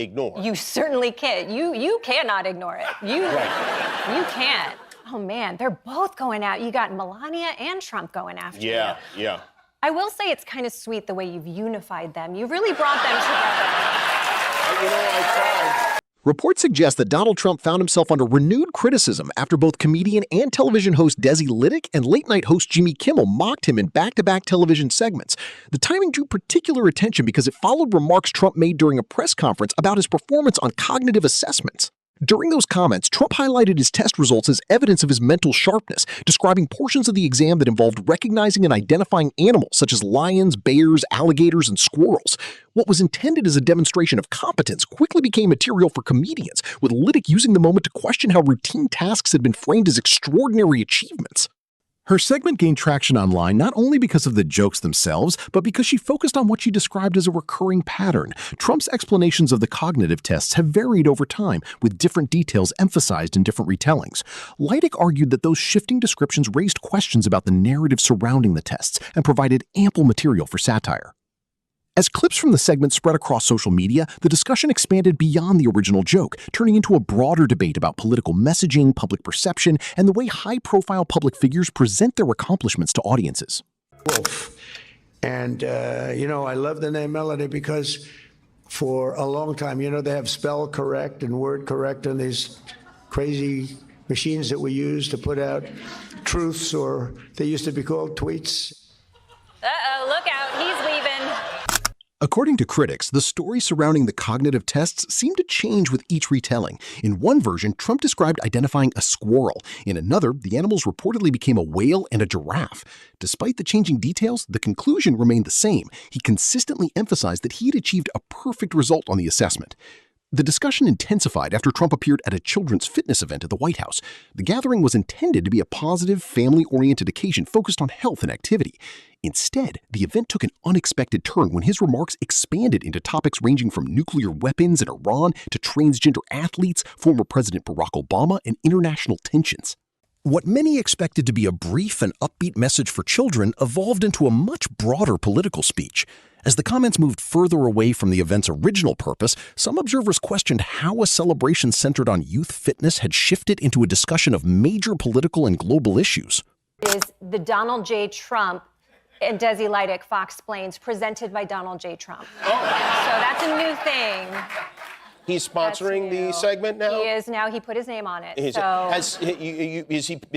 ignore. You certainly can't. You cannot ignore it. Right. You can't. Oh, man, they're both going out. You got Melania and Trump going after you. Yeah. I will say it's kind of sweet the way you've unified them. You really brought them together. I tried. Reports suggest that Donald Trump found himself under renewed criticism after both comedian and television host Desi Lydic and late-night host Jimmy Kimmel mocked him in back-to-back television segments. The timing drew particular attention because it followed remarks Trump made during a press conference about his performance on cognitive assessments. During those comments, Trump highlighted his test results as evidence of his mental sharpness, describing portions of the exam that involved recognizing and identifying animals such as lions, bears, alligators, and squirrels. What was intended as a demonstration of competence quickly became material for comedians, with Lydic using the moment to question how routine tasks had been framed as extraordinary achievements. Her segment gained traction online not only because of the jokes themselves, but because she focused on what she described as a recurring pattern. Trump's explanations of the cognitive tests have varied over time, with different details emphasized in different retellings. Lydic argued that those shifting descriptions raised questions about the narrative surrounding the tests and provided ample material for satire. As clips from the segment spread across social media, the discussion expanded beyond the original joke, turning into a broader debate about political messaging, public perception, and the way high-profile public figures present their accomplishments to audiences. Wolf. And, I love the name Melody because for a long time, they have spell correct and word correct on these crazy machines that we use to put out truths, or they used to be called tweets. Uh-oh, look out, he's leaving. According to critics, the story surrounding the cognitive tests seemed to change with each retelling. In one version, Trump described identifying a squirrel. In another, the animals reportedly became a whale and a giraffe. Despite the changing details, the conclusion remained the same. He consistently emphasized that he had achieved a perfect result on the assessment. The discussion intensified after Trump appeared at a children's fitness event at the White House. The gathering was intended to be a positive, family-oriented occasion focused on health and activity. Instead, the event took an unexpected turn when his remarks expanded into topics ranging from nuclear weapons in Iran to transgender athletes, former President Barack Obama, and international tensions. What many expected to be a brief and upbeat message for children evolved into a much broader political speech. As the comments moved further away from the event's original purpose, some observers questioned how a celebration centered on youth fitness had shifted into a discussion of major political and global issues. It is the Donald J. Trump and Desi Lydic Fox Explains, presented by Donald J. Trump. Oh. So that's a new thing. He's sponsoring the segment now? He is now. He put his name on it. Is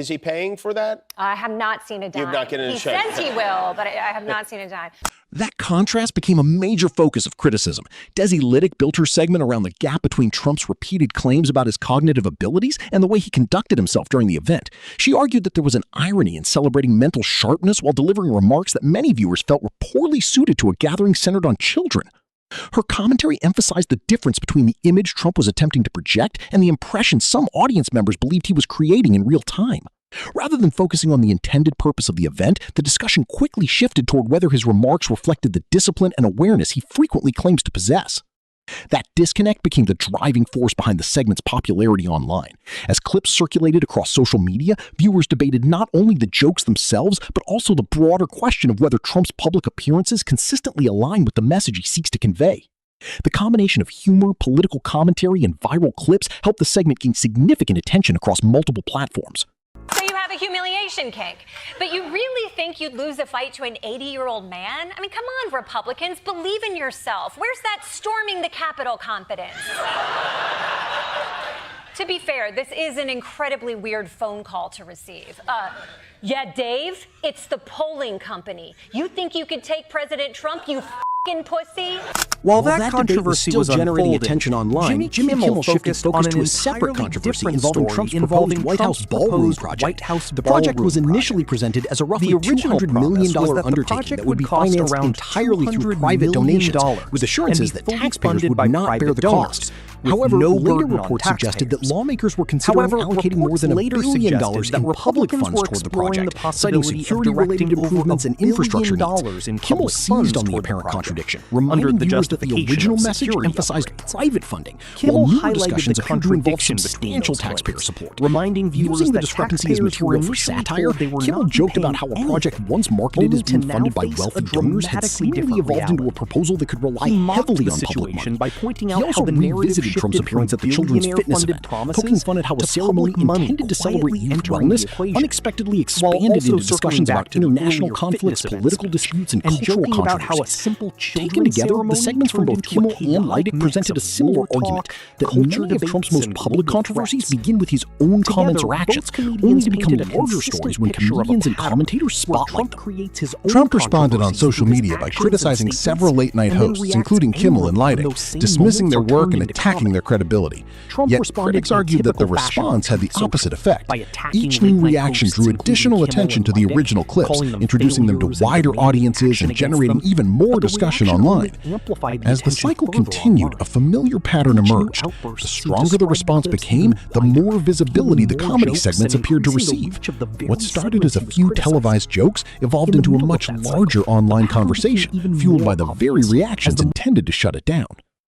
he paying for that? I have not seen a dime. You've not getting a check. He says he will, but I have not seen a dime. That contrast became a major focus of criticism. Desi Lydic built her segment around the gap between Trump's repeated claims about his cognitive abilities and the way he conducted himself during the event. She argued that there was an irony in celebrating mental sharpness while delivering remarks that many viewers felt were poorly suited to a gathering centered on children. Her commentary emphasized the difference between the image Trump was attempting to project and the impression some audience members believed he was creating in real time. Rather than focusing on the intended purpose of the event, the discussion quickly shifted toward whether his remarks reflected the discipline and awareness he frequently claims to possess. That disconnect became the driving force behind the segment's popularity online. As clips circulated across social media, viewers debated not only the jokes themselves, but also the broader question of whether Trump's public appearances consistently align with the message he seeks to convey. The combination of humor, political commentary, and viral clips helped the segment gain significant attention across multiple platforms. So you have a humiliation kink, but you really think you'd lose a fight to an 80-year-old man? I mean, come on, Republicans, believe in yourself. Where's that storming the Capitol confidence? To be fair, this is an incredibly weird phone call to receive. Yeah, Dave, it's the polling company. You think you could take President Trump, you f***ing pussy? While that controversy was generating attention online, Jimmy Kimmel shifted focus to a separate controversy involving Trump's proposed White House ballroom project. The project was initially presented as a roughly $200 million undertaking that would be financed entirely through private donations, with assurances that taxpayers would not bear the cost. However, no later burden on reports suggested that taxpayers. lawmakers were considering However, allocating more than $1 later billion suggested that in public Republicans funds were toward the exploring the project, citing possibility of security-related directing over improvements and $1 billion infrastructure in needs. public Kimmel funds seized on the toward the apparent project, contradiction, under reminding the viewers that the justification original of message security emphasized upgrades. private funding, Kimmel while newer highlighted discussions the appear to involve contradiction between substantial those taxpayer claims, support. reminding viewers Using the that discrepancy as taxpayers were material for initially satire, told they were Kimmel not joked paying about how a anything, project once marketed only as to being now funded by face wealthy a donors had dramatically seemingly different evolved into a reality. proposal that could rely He mocked heavily the on public situation money. by pointing He out also how the narrative revisited Trump's shifted appearance from at the children's fitness billionaire-funded event, promises poking fun at how a to ceremony public money intended to celebrate quietly youth entering the wellness equation, unexpectedly while expanded also into discussions circling about back to the international earlier conflicts, fitness event political speech, disputes, and and cultural joking about how a controversies. simple Taken children's together, the ceremony segments from turned both into Kimmel a and chaotic Lydic mix presented a of similar war argument talk, that culture many of debates, Trump's most and public global controversies threats. begin with his own comments or Together, actions, both comedians only to become painted a larger consistent stories when picture of a comedians and pattern commentators where spotlight Trump them. creates his own Trump responded on controversies social through his media by actions and criticizing statements, several late-night and then hosts, reacts including Kimmel and angrily when Lydic, those same dismissing their moments are work turned and into attacking comedy. their credibility. Trump Yet responded critics in argued that the typical fashion response had the social opposite effect. by attacking Each new late-night reaction hosts, drew including additional Kimmel attention and to the Lydic, original clips, calling them introducing them to failures and wider demanding audiences action and against generating them, even more but the discussion reaction online. only amplified the As the tension cycle further continued, online. a familiar pattern Each new emerged. outburst The seemed to stronger the spread response clips became, even the wider, more visibility the more comedy jokes segments and appeared to increasing the receive. reach of the very What started as a segments he few was televised jokes evolved In the into a middle of much that larger cycle, online the pattern became conversation, even fueled more by the very obvious reactions as the intended to shut it down.